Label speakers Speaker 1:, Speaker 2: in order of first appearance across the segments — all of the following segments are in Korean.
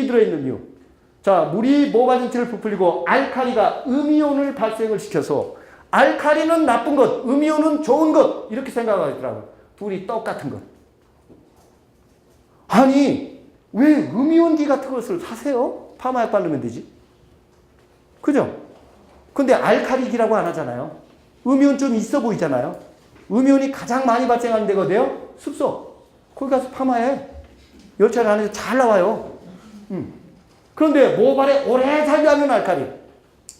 Speaker 1: 물이 들어있는 이유. 자, 물이 모발 전체를 부풀리고 알칼리가 음이온을 발생을 시켜서 알칼리는 나쁜 것, 음이온은 좋은 것 이렇게 생각하더라고요. 둘이 똑같은 것. 아니 왜 음이온기 같은 것을 사세요? 파마약 바르면 되지. 그죠? 근데 알칼리기라고 안 하잖아요. 음이온 좀 있어 보이잖아요. 음이온이 가장 많이 발생하는 데가 어디예요? 습소. 거기 가서 파마해. 열차를 안 해서 잘 나와요. 그런데 모발에 오래 잔류하는 알칼리.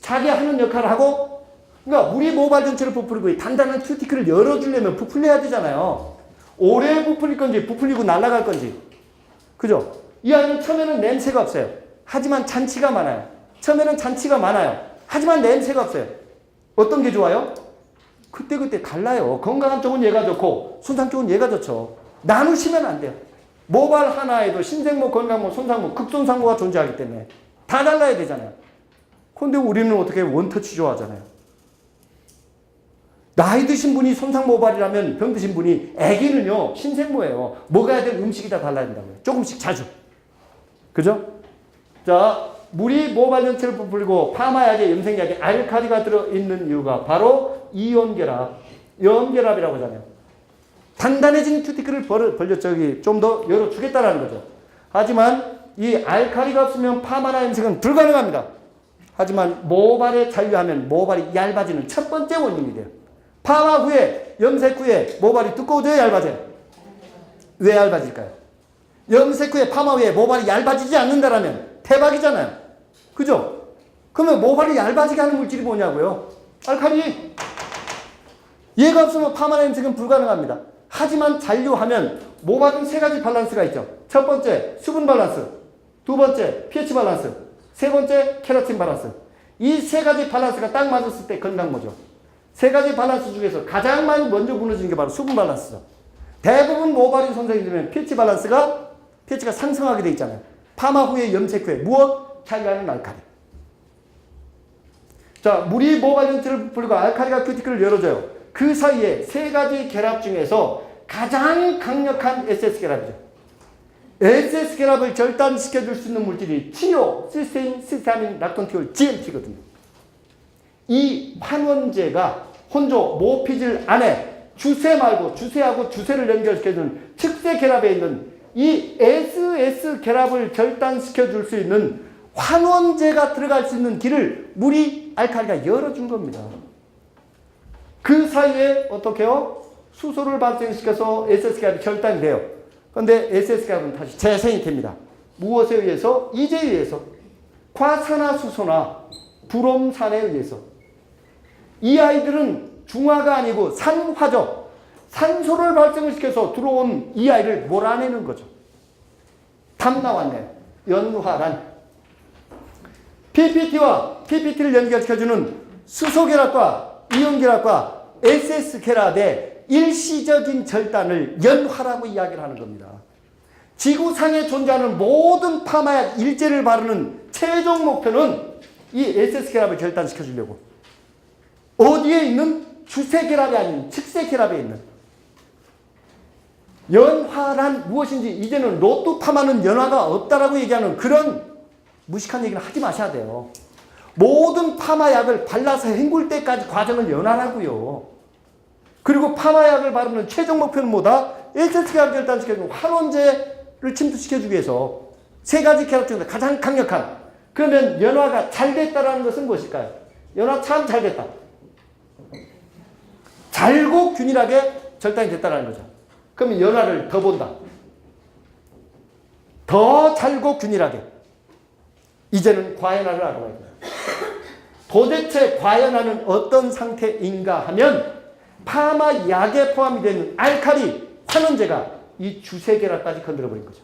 Speaker 1: 자기 하는 역할을 하고, 그러니까 물이 모발 전체를 부풀리고 단단한 큐티클을 열어주려면 부풀려야 되잖아요. 오래 부풀릴 건지 부풀리고 날아갈 건지. 그죠? 이 아이는 처음에는 냄새가 없어요. 하지만 잔치가 많아요. 처음에는 잔치가 많아요. 하지만 냄새가 없어요. 어떤 게 좋아요? 그때그때 달라요. 건강한 쪽은 얘가 좋고 손상 쪽은 얘가 좋죠. 나누시면 안 돼요. 모발 하나에도 신생모, 건강모, 손상모, 극손상모가 존재하기 때문에 다 달라야 되잖아요. 그런데 우리는 어떻게 원터치 좋아하잖아요. 나이 드신 분이 손상모발이라면 병 드신 분이 아기는요 신생모예요. 먹어야 될 음식이 다 달라야 된다고요. 조금씩 자주. 그죠? 자, 물이 모발 전체를 부풀리고 파마약에 염색약에 알칼리가 들어있는 이유가 바로 이온결합, 염결합이라고 하잖아요. 단단해진 큐티클을 좀 더 열어주겠다라는 거죠. 하지만 이 알칼리가 없으면 파마나 염색은 불가능합니다. 하지만 모발에 잔류하면 모발이 얇아지는 첫 번째 원인이 돼요. 파마 후에, 염색 후에 모발이 두꺼워져야 얇아져요. 왜 얇아질까요? 염색 후에 파마 후에 모발이 얇아지지 않는다라면 대박이잖아요. 그죠? 그러면 모발이 얇아지게 하는 물질이 뭐냐고요? 알칼리. 얘가 없으면 파마나 염색은 불가능합니다. 하지만 잔류하면 모발은 세 가지 밸런스가 있죠. 첫 번째, 수분 밸런스. 두 번째, pH 밸런스. 세 번째, 케라틴 밸런스. 이 세 가지 밸런스가 딱 맞았을 때 건강모죠. 세 가지 밸런스 중에서 가장 많이 먼저 무너지는 게 바로 수분 밸런스죠. 대부분 모발이 손상이 되면 pH가 상승하게 돼 있잖아요. 파마 후에, 염색 후에 무엇? 잔류하는 알칼리. 자, 물이 모발 전체를 부풀리고 알칼리가 큐티클을 열어줘요. 그 사이에 세 가지 결합 중에서 가장 강력한 SS 결합이죠. SS 결합을 절단시켜줄 수 있는 물질이 치료, 시스테인, 시스타민, 락톤티올, GMT거든요. 이 환원제가 혼조, 모피질 안에 주세 말고 주세하고 주세를 연결시켜주는 측세 결합에 있는 이 SS 결합을 절단시켜줄 수 있는 환원제가 들어갈 수 있는 길을 물이 알칼리가 열어준 겁니다. 그 사이에 어떻게 해요? 수소를 발생시켜서 SS 결합이 절단이 돼요. 그런데 SS 결합은 다시 재생이 됩니다. 무엇에 의해서? 이제에 의해서. 과산화수소나 브롬산에 의해서. 이 아이들은 중화가 아니고 산화죠. 산소를 발생을 시켜서 들어온 이 아이를 몰아내는 거죠. 답 나왔네요. 연화란. PPT와 PPT를 연결시켜주는 수소결합과 이온결합과 SS결합의 일시적인 절단을 연화라고 이야기를 하는 겁니다. 지구상에 존재하는 모든 파마약 일제를 바르는 최종 목표는 이 SS결합을 절단시켜주려고. 어디에 있는? 주세결합이 아닌 측세결합에 있는. 연화란 무엇인지 이제는 로또 파마는 연화가 없다라고 얘기하는 그런 무식한 얘기는 하지 마셔야 돼요. 모든 파마약을 발라서 헹굴 때까지 과정을 연화라고요. 그리고 파마약을 바르는 최종 목표는 뭐다? SS결합 절단시켜주는 환원제를 침투시켜주기 위해서 세 가지 결합 중에서 가장 강력한. 그러면 연화가 잘 됐다라는 것은 무엇일까요? 연화 참 잘 됐다. 잘고 균일하게 절단이 됐다는 거죠. 그러면 연화를 더 본다. 더 잘고 균일하게. 이제는 과연화를 알아봐야 돼요. 도대체 과연화는 어떤 상태인가 하면 파마약에 포함이 되는 알칼리, 환원제가 이 주세결합까지 건드려버린 거죠.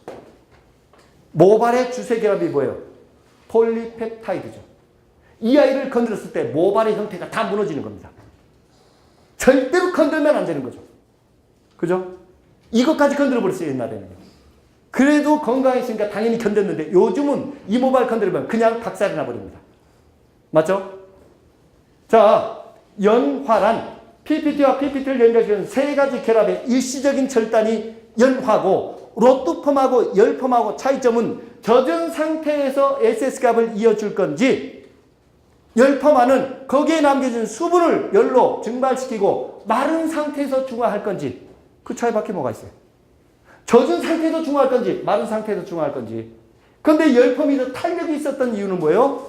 Speaker 1: 모발의 주세결합이 뭐예요? 폴리펩타이드죠. 이 아이를 건드렸을 때 모발의 형태가 다 무너지는 겁니다. 절대로 건들면 안 되는 거죠. 그죠? 이것까지 건드려버렸어요, 옛날에는. 그래도 건강했으니까 당연히 견뎠는데 요즘은 이 모발 건드리면 그냥 박살이 나버립니다. 맞죠? 자, 연화란 PPT와 PPT를 연결시키는 세 가지 결합의 일시적인 절단이 연화고 로또펌하고 열펌하고 차이점은 젖은 상태에서 SS값을 이어줄 건지 열펌하는 거기에 남겨진 수분을 열로 증발시키고 마른 상태에서 중화할 건지 그 차이밖에 뭐가 있어요. 젖은 상태에서 중화할 건지 마른 상태에서 중화할 건지. 그런데 열펌이 더 탄력이 있었던 이유는 뭐예요?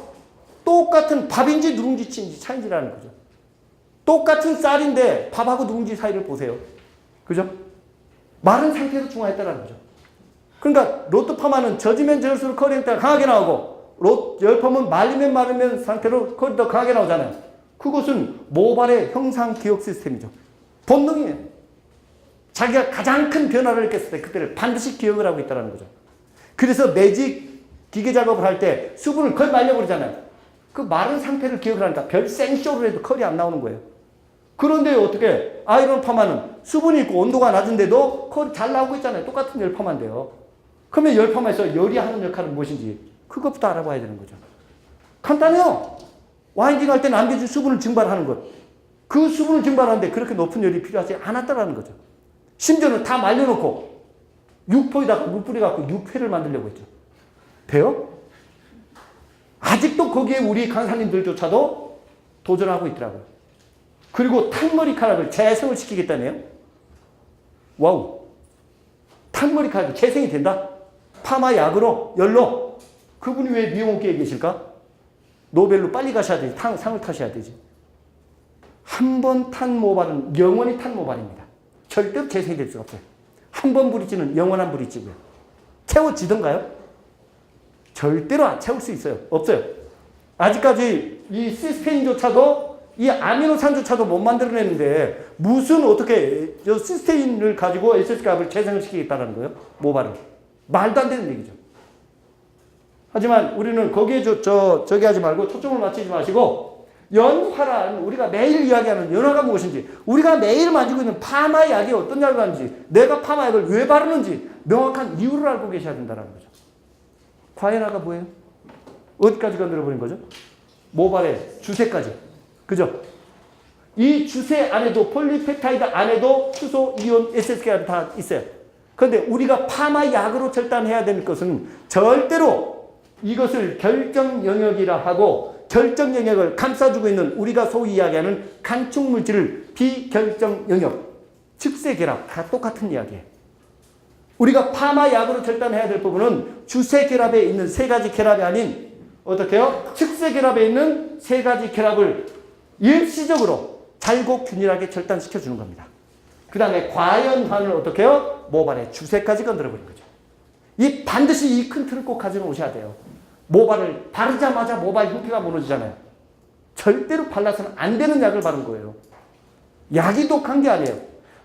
Speaker 1: 똑같은 밥인지 누룽지인지 차이지라는 거죠. 똑같은 쌀인데 밥하고 누룽지 사이를 보세요. 그죠? 마른 상태에서 중화했다는 거죠. 그러니까 로또펌은 젖으면 젖을수록 컬이 더 강하게 나오고 열펌은 말리면 마르면 상태로 컬이 더 강하게 나오잖아요. 그것은 모발의 형상 기억 시스템이죠. 본능이에요. 자기가 가장 큰 변화를 느꼈을 때 그때를 반드시 기억을 하고 있다는 거죠. 그래서 매직 기계 작업을 할 때 수분을 거의 말려버리잖아요. 그 마른 상태를 기억을 하니까 별 생쇼를 해도 컬이 안 나오는 거예요. 그런데 어떻게 아이론 파마는 수분이 있고 온도가 낮은데도 컬이 잘 나오고 있잖아요. 똑같은 열 파마인데요. 그러면 열 파마에서 열이 하는 역할은 무엇인지 그것부터 알아봐야 되는 거죠. 간단해요. 와인딩 할 때 남겨진 수분을 증발하는 것. 그 수분을 증발하는데 그렇게 높은 열이 필요하지 않았다는 거죠. 심지어는 다 말려놓고 육포에다가 물 뿌려갖고 육회를 만들려고 했죠. 돼요? 아직도 거기에 우리 강사님들조차도 도전하고 있더라고요. 그리고 탕머리카락을 재생을 시키겠다네요. 와우. 탕머리카락이 재생이 된다? 파마 약으로, 열로. 그분이 왜 미용업계에 계실까? 노벨로 빨리 가셔야 되지. 상을 타셔야 되지. 한 번 탄 모발은 영원히 탄 모발입니다. 절대로 재생이 될 수가 없어요. 한 번 브릿지는 영원한 브릿지고요. 채워지던가요? 절대로 안 채울 수 있어요. 없어요. 아직까지 이 시스테인조차도 이 아미노산조차도 못 만들어냈는데 무슨 어떻게 시스테인을 가지고 SS값을 재생을 시키겠다는 거예요? 모발을. 말도 안 되는 얘기죠. 하지만 우리는 거기에 저기 하지 말고 초점을 맞추지 마시고 연화란 우리가 매일 이야기하는 연화가 무엇인지 우리가 매일 만지고 있는 파마 약이 어떤 약을 하는지 내가 파마 약을 왜 바르는지 명확한 이유를 알고 계셔야 된다는 거죠. 과연화가 뭐예요? 어디까지 건드려버린 거죠? 모발의 주세까지. 그죠? 이 주세 안에도 폴리페타이드 안에도 수소, 이온, SSK가 다 있어요. 그런데 우리가 파마 약으로 절단해야 되는 것은 절대로 이것을 결정 영역이라 하고 결정 영역을 감싸주고 있는 우리가 소위 이야기하는 간축 물질을 비결정 영역, 측세 결합 다 똑같은 이야기예요. 우리가 파마 약으로 절단해야 될 부분은 주세 결합에 있는 세 가지 결합이 아닌 어떻게요? 측세 결합에 있는 세 가지 결합을 일시적으로 잘고 균일하게 절단시켜 주는 겁니다. 그 다음에 과연환을 어떻게 해요? 모발의 주세까지 건드려버린 거죠. 반드시 이 큰 틀을 꼭 가지고 오셔야 돼요. 모발을 바르자마자 모발 형태가 무너지잖아요. 절대로 발라서는 안 되는 약을 바른 거예요. 약이 독한 게 아니에요.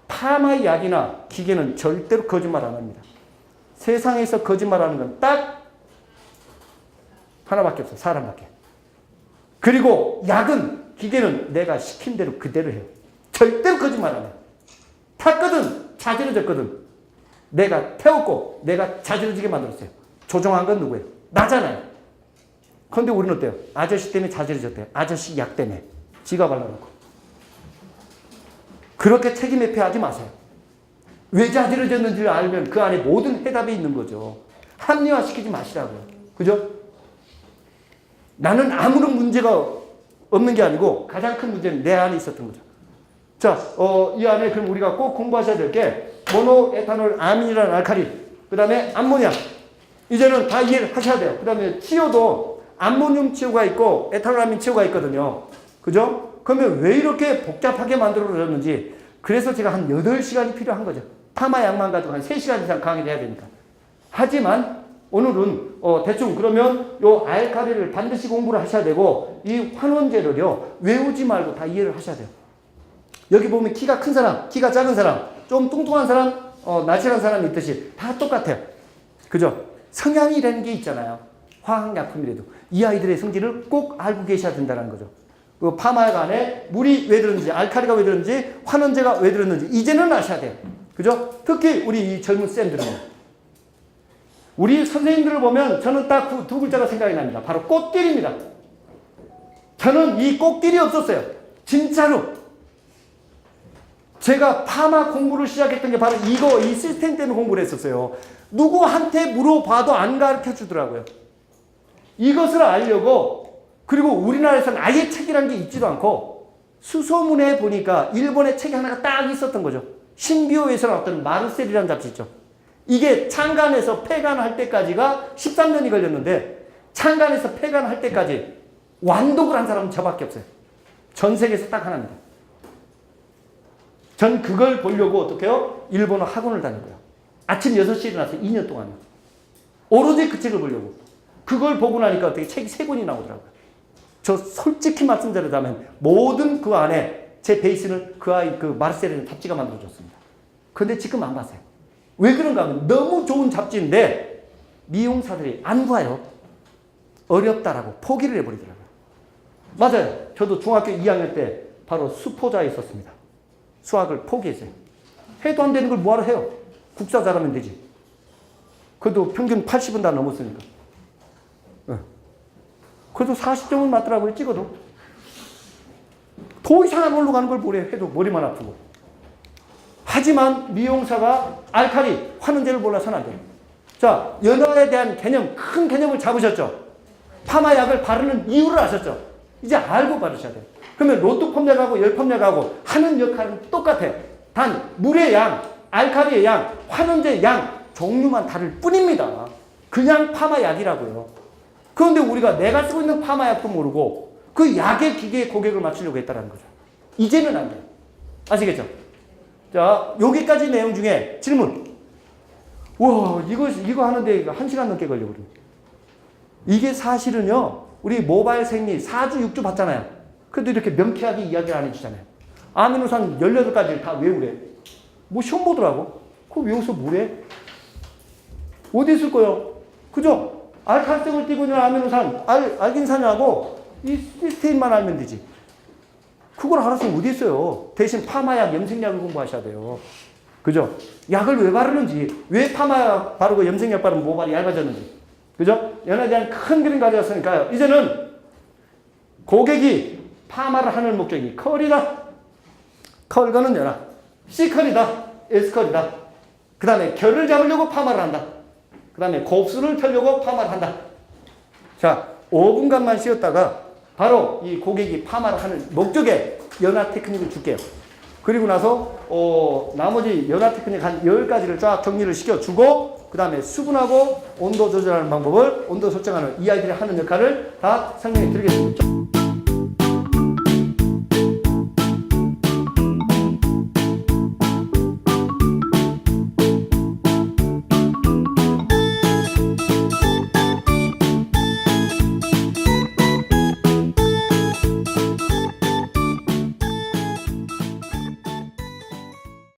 Speaker 1: 파마 약이나 기계는 절대로 거짓말 안 합니다. 세상에서 거짓말하는 건 딱 하나밖에 없어요. 사람밖에. 그리고 약은 기계는 내가 시킨 대로 그대로 해요. 절대로 거짓말 안 해요. 탔거든 자지러졌거든 내가 태웠고 내가 자지러지게 만들었어요. 조종한 건 누구예요? 나잖아요. 그런데 우리는 어때요? 아저씨 때문에 자지러졌대요. 아저씨 약 때문에 지가 발라놓고. 그렇게 책임 회피하지 마세요. 왜 자지러졌는지를 알면 그 안에 모든 해답이 있는 거죠. 합리화시키지 마시라고요. 그죠? 나는 아무런 문제가 없는 게 아니고 가장 큰 문제는 내 안에 있었던 거죠. 자, 이 안에 그럼 우리가 꼭 공부하셔야 될 게 모노에탄올 아민이라는 알칼리, 그 다음에 암모니아. 이제는 다 이해를 하셔야 돼요. 그 다음에 치료도 암모늄 치료가 있고 에탄올아민 치료가 있거든요. 그죠? 그러면 왜 이렇게 복잡하게 만들어졌는지 그래서 제가 한 8시간이 필요한 거죠. 파마 약만 가지고 한 3시간 이상 강의를 해야 되니까. 하지만 오늘은 대충 그러면 요 알칼리를 반드시 공부를 하셔야 되고 이 환원제를요 외우지 말고 다 이해를 하셔야 돼요. 여기 보면 키가 큰 사람, 키가 작은 사람, 좀 뚱뚱한 사람, 날씬한 사람이 있듯이 다 똑같아요. 그죠? 성향이라는 게 있잖아요. 화학약품이라도. 이 아이들의 성질을 꼭 알고 계셔야 된다는 거죠. 그 파마약 안에 물이 왜 들었는지, 알칼리가 왜 들었는지, 환원제가 왜 들었는지 이제는 아셔야 돼요. 그죠? 특히 우리 이 젊은 쌤들은. 우리 선생님들을 보면 저는 딱 두 글자가 생각이 납니다. 바로 꽃길입니다. 저는 이 꽃길이 없었어요. 진짜로. 제가 파마 공부를 시작했던 게 바로 이 시스템 때문에 공부를 했었어요. 누구한테 물어봐도 안 가르쳐 주더라고요. 이것을 알려고, 그리고 우리나라에서는 아예 책이라는 게 있지도 않고, 수소문에 보니까 일본에 책이 하나가 딱 있었던 거죠. 신비호에서 나왔던 마르셀이라는 잡지 있죠. 이게 창간에서 폐간할 때까지가 13년이 걸렸는데, 창간에서 폐간할 때까지 완독을 한 사람은 저밖에 없어요. 전 세계에서 딱 하나입니다. 전 그걸 보려고 어떻게 해요? 일본어 학원을 다니고요. 아침 6시에 일어나서 2년 동안요. 오로지 그 책을 보려고. 그걸 보고 나니까 어떻게 책이 3권이 나오더라고요. 저 솔직히 말씀드리자면 모든 그 안에 제 베이스는 그 마르셀이라는 잡지가 만들어졌습니다. 근데 지금 안 봤어요. 왜 그런가 하면 너무 좋은 잡지인데 미용사들이 안 봐요. 어렵다라고 포기를 해버리더라고요. 맞아요. 저도 중학교 2학년 때 바로 수포자에 있었습니다. 수학을 포기했어요. 해도 안 되는 걸 뭐하러 해요? 국사 잘하면 되지. 그래도 평균 80은 다 넘었으니까. 그래도 40점은 맞더라고요. 찍어도. 더 이상한 걸로 가는 걸 뭐래 해도 머리만 아프고. 하지만 미용사가 알칼리, 환원제를 몰라서는 안 돼요. 자, 연화에 대한 개념, 큰 개념을 잡으셨죠? 파마약을 바르는 이유를 아셨죠? 이제 알고 바르셔야 돼요. 그러면 로또 펌약하고 열 펌약하고 하는 역할은 똑같아요. 단 물의 양, 알칼리의 양, 환원제의 양, 종류만 다를 뿐입니다. 그냥 파마약이라고요. 그런데 우리가 내가 쓰고 있는 파마약도 모르고 그 약의 기계에 고객을 맞추려고 했다는 거죠. 이제는 안 돼요. 아시겠죠? 자, 여기까지 내용 중에 질문. 와, 이거 하는데 1시간 넘게 걸려버려요. 이게 사실은요, 우리 모바일 생리 4주, 6주 봤잖아요. 그래도 이렇게 명쾌하게 이야기를 안 해주잖아요. 아미노산 18가지를 다 외우래. 뭐 시험 보더라고. 그거 외워서 뭐래? 어디 있을 거요? 그죠? 알칼색을 띄고 있는 아미노산, 알긴산하고 이 시스테인만 알면 되지. 그걸 알았으면 어디 있어요? 대신 파마약, 염색약을 공부하셔야 돼요. 그죠? 약을 왜 바르는지, 왜 파마약 바르고 염색약 바르면 모발이 얇아졌는지. 그죠? 연에 대한 큰 그림 가져왔으니까요. 이제는 고객이 파마를 하는 목적이 컬이다. 컬거는 연화. C컬이다. S컬이다. 그 다음에 결을 잡으려고 파마를 한다. 그 다음에 곱슬을 펴려고 파마를 한다. 자, 5분간만 쉬었다가 바로 이 고객이 파마를 하는 목적에 연화 테크닉을 줄게요. 그리고 나서 나머지 연화 테크닉 한 10가지를 쫙 정리를 시켜주고 그 다음에 수분하고 온도 조절하는 방법을, 온도 설정하는 이 아이들이 하는 역할을 다 설명해 드리겠습니다.